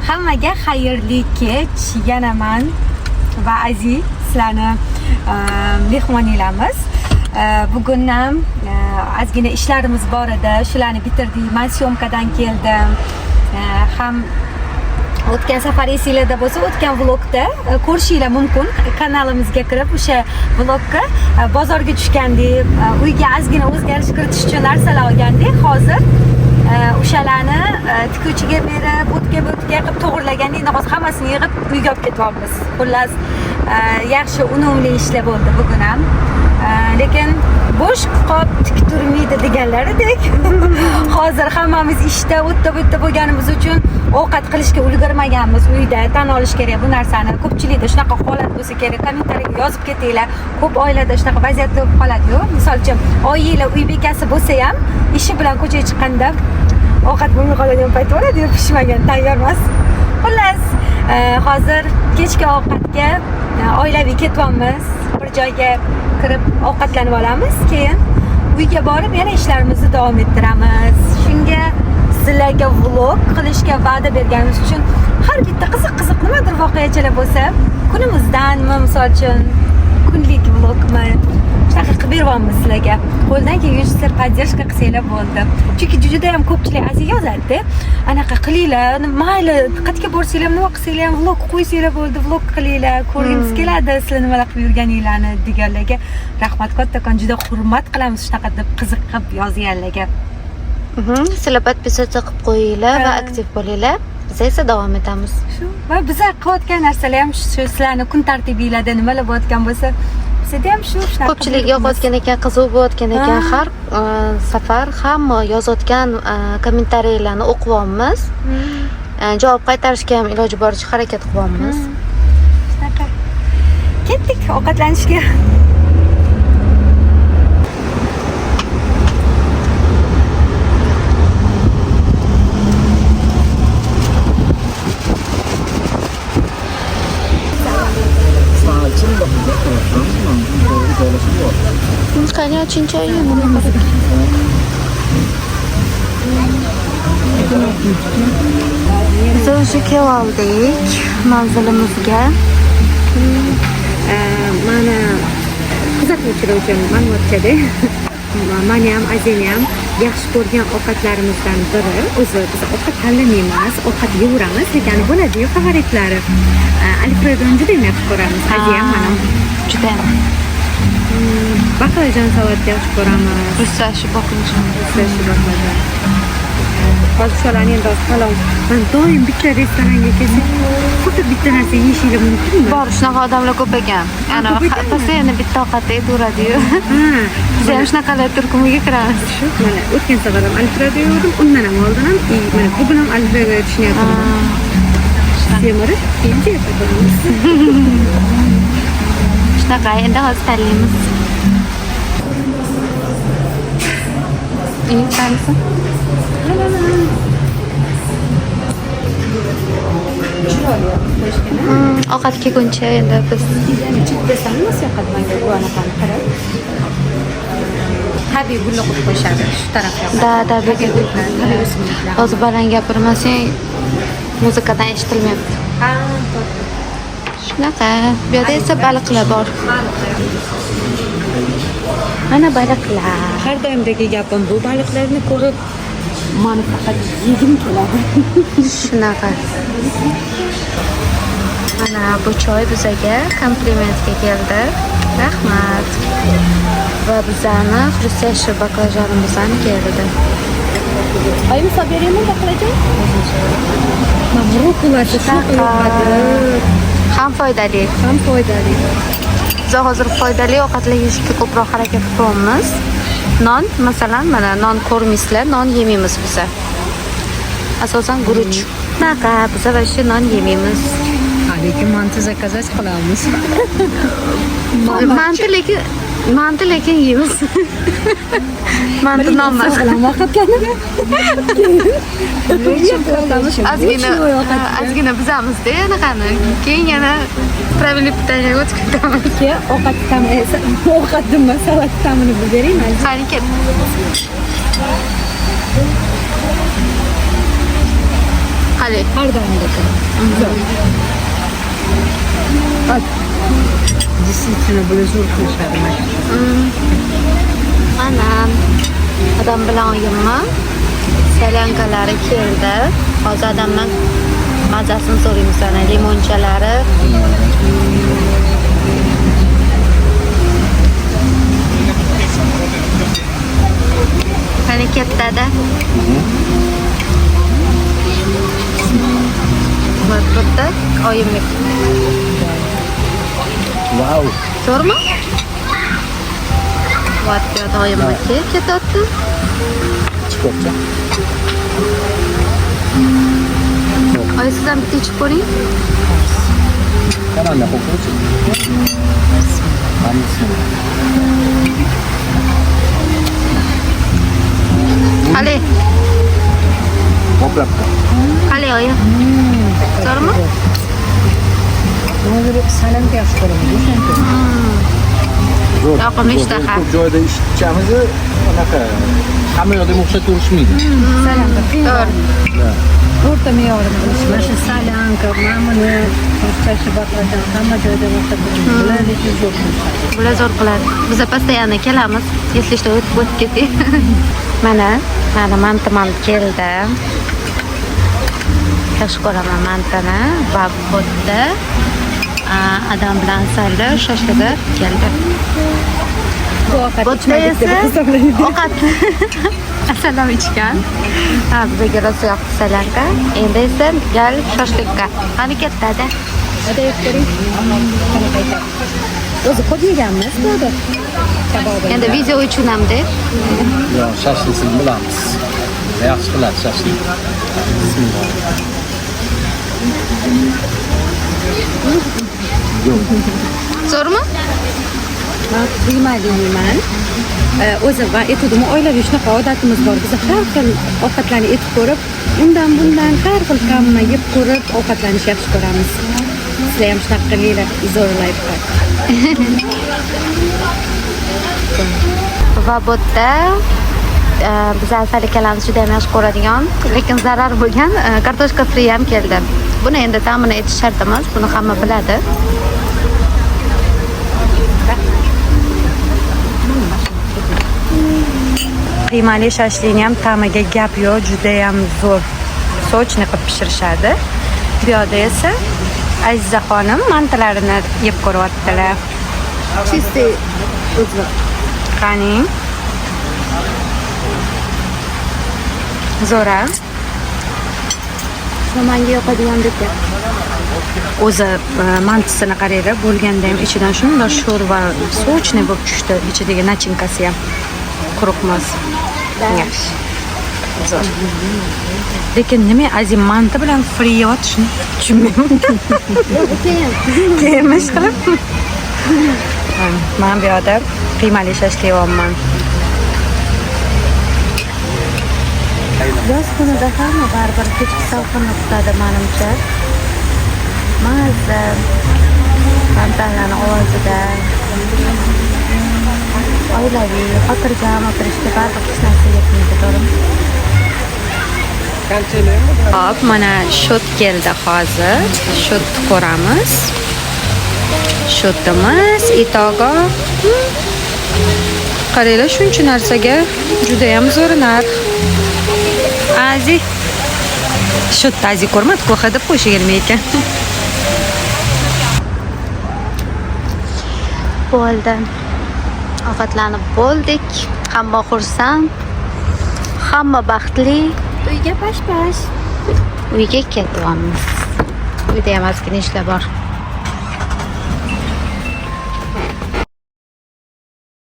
Hammaga xayrli kech. Yana men va Aziz sizlarni mehmonlarimiz. Bugun ham ozgina ishlarimiz bor edi. Shularni bitirdik. Men syomkadan keldim. Ham o'tgan safar esinglarda bo'lsa, o'tgan vlogda ko'rishinglar mumkin. Kanalimizga kirib o'sha vlogga bozorga tushgandik, uyga ozgina o'zgarish kiritish uchun narsalar olgandik. Hozir o'shalarni tikuvchiga berib, o'tga qilib to'g'irlagandik. Hozir hammasini yig'ib uyga olib ketyapmiz. Xullas, yaxshi unumli ishlar bo'ldi bugun ham. Lekin bo'sh qop tik turmaydi deganlaridek. Hozir hammamiz ishda, o'tda bo'lganimiz uchun ovqat qilishga ulgurmaganmiz uyda. Tan olish kerak bu narsani. Ko'pchilikda shunaqa holat bo'lsa kerak, kommentariyaga yozib ketinglar. Ko'p oilada shunaqa vaziyat bo'lib qoladi-ku. Misol uchun, oilalar uy bekasi bo'lsa ham, ishi bilan ko'chaga chiqqanda ovqat bo'lmay qoladigan payt bo'ladi, pishmagan, tayyor emas. Xullas, hozir kechki ovqatga oilaviy ketyapmiz. Bir joyga kirib ovqatlanib olamiz, keyin uyga borib yana ishlarimizni davom ettiramiz. Shunga sizlarga vlog qilishga va'da berganimiz uchun har bitta qiziq nimadir voqeachalar bo'lsa, kunimizdanmi, misol uchun kunlik vlogmi, shunaqa qilib beryapmiz sizlarga. Qo'ldan kelgancha sizlar podдержка qilsanglar bo'ldi. Chunki juda ham ko'pchilik Aziz yozadi, anaqa qilinglar, mayli, qayerga borsanglar, nima qilsanglar ham vlog qo'ysanglar bo'ldi, vlog qilinglar, ko'rgimiz keladi sizlar nimalar qilib yurganinglarni deganlarga rahmat kattakon, juda hurmat qilamiz shunaqa deb qiziqib yozganlarga. Sizlar podpisatsiya qilib qo'yinglar va aktiv bo'linglar. Biz esa davom etamiz. Shu va bizlar qilayotgan narsalar ham shu, sizlarni kun tartibinglarda nimalar bo'layotgan bo'lsa, bizda ham shu shunaqa. Ko'pchilik yozayotgan ekan, qiziq bo'layotgan ekan. Har safar hamma yozayotgan kommentariyalarni o'qiyapmiz. Javob qaytarishga ham iloji boricha harakat qilyapmiz. Shunaqa. Ketdik ovqatlanishga. Qani chinchoyi biz o'sha keldik manzilimizga. Mana kuzatuvchilar uchun ma'lumotchada mani ham Azini ham yaxshi ko'rgan ovqatlarimizdan biri, o'zi biz ovqat tanlamaymiz, ovqat yeyveramiz, lekin bo'ladi-yu favoritlari. Alfredoni juda yaxshi ko'ramiz. Aziz ham mana juda ham baqlajon salatni yaxshi ko'ramiz. Rusashi baqlajon. Hozir shularni endi qalon. Men doim bitta restoranga kelsak, xuddi bitta narsa yeyishinglar mumkinmi? Bor, shunaqa odamlar ko'p ekan. Ana postoyanno bitta ovqatda yeyveradi-yu. Biz ham shunaqalar turkumiga kiramiz. Shu mana o'tgan safar ham Alfredo yedim, undan ham oldin ham, mana bugun ham Alfredo tushunyapman. Semirib, keyin yeyapmiz. Shunaqa endi hozir tanlaymiz. Qanisi? Ovqat kelguncha endi biz chiptasan nima yoqadi menga bu anaqani qarab. Tabiiy gulni qo'yib qo'yishadi shu tarafga. Da hozir baland gapirmasang muzikadan eshitilmayapti. Shunaqa. Bu yerda esa baliqlar bor. Mana baliqlar. Har doimdagi gapim bu baliqlarni ko'rib meni faqat yegim keladi. Shunaqa. Mana bu choy bizga komplimentga keldi. Rahmat. Va bizani xurusashi baklajonimiz ham keldi. Oyim sabirimi baklajon? Mana rukulasi ham foydali. Biz hozir foydali ovqatlar yeyishga ko'proq harakat qilyapmiz. Non, masalan, mana non ko'rmaysizlar, non yemaymiz biz. Asosan guruch. Naqa, biz va shu non yemaymiz. Lekin manti zakazat qilamiz. Manti lekin yeymiz. Manti non emas. Ozgina bizamizda anaqani. Keyin yana правильный питание o'tib ketamiz. Ovqat ta'mini esa ovqat nima salat ta'mini bering. Qani kel. Hali. Har doimdek. Действительно, были zo'r Anam. Adam bilan oyimma salyankalari keldi. Hozir adamdan mazasini so'raymiz ana limonchalari. Qani ketdi-da. Bitta oyimlik. Wow. Zo'rmi? Vat ya oyimniki ketdi. Chiqibdi. Ay siz ham bitta ichib ko'ring. Qanday qo'ychi? Qali. Qo'plab. Qali oyim. Zo'rmi? Hozir salamga yaxshi ko'raman. Zo'r. Yoqimli ishtaha. Ko'p joyda ichamiz, unaqa hamma yoqda o'xshatorishmaydi. Salamga Zo'r. o'rta me'yorini bilish. Mana shu salanka, mamuni, boshqa baklajan hamma joyda o'xshatib bularni zo'r. Bular zo'r qiladi. Biz постоянно kelamiz. Если что, o'tib keting. Mana mantam keldi. Yaxshi ko'raman mantani va xuddi adam bilan salda shashliga keldi. Bo'tda esa ovqat asalom ichgan. Bizga rosa yoqdi salanka. Endi esa gal shashlikka. Qani ketdi-da. Hadi ko'ring. O'zi ko'p yeganmiz bu kabob. Endi video uchun hamda Yo, shashlikni bilamiz. Yaxshi qiladi shashlik. Bismillah. zo'rmi? Men qiymali yeyman. O'zi va etudimi oilaviy shunaqa odatimiz bor. Biz har xil ovqatlarni etib ko'rib, undan bundan har xil taomni yeb ko'rib ovqatlanishni yaxshi ko'ramiz. Sizlar ham shunaqa qilinglar, zo'r layflar. Va bu yerda biz asal ikkalamiz juda ham yaxshi ko'radigan, lekin zarar bo'lgan kartoshka fri ham keldi. Buni endi ta'mini etish shart emas, buni hamma biladi. Qiymali shashlikni ham ta'miga gap yo'q, juda ham zo'r. Sochni qilib pishirishadi. Bu yoqda esa Aziza xonim mantalarini yeb ko'ryaptilar. Чистый uzun. Qani? Zo'ra. Menga yoqadigan ekan. O'zi mantisini qaraylar, bo'lganda ham ichidan shunday sho'r va sochni bo'lib tushdi. Ichidagi nachinkasi ham quruqmas. Yaxshi. Zo'r. Lekin nima azim manti bilan fri yeyotishni tushunmayman. Keyinmish qilib. Men bu yoqda qiymali shashlik yeyapman. Yoz kunida hamma baribir kechki salqinni kutadi menimcha. Mazza, tantanani ovozida oilaviy, xotirjam o'tirishga baribir hech narsa yetmaydi, to'g'rimi? Hop, mana shot keldi hozir. Shot ko'ramiz. Shotimiz itogo. Qaranglar, shuncha narsaga juda ham zo'r narx. Aziz. Shot aziz ko'rmadi, ko'xa deb qo'yishgan ekan. Bo'ldi. Ovqatlanib bo'ldik. Hamma xursand. Hamma baxtli. Uyga pash-pash. Uyga ketyapmiz. Uyda ham ozgina ishlar bor.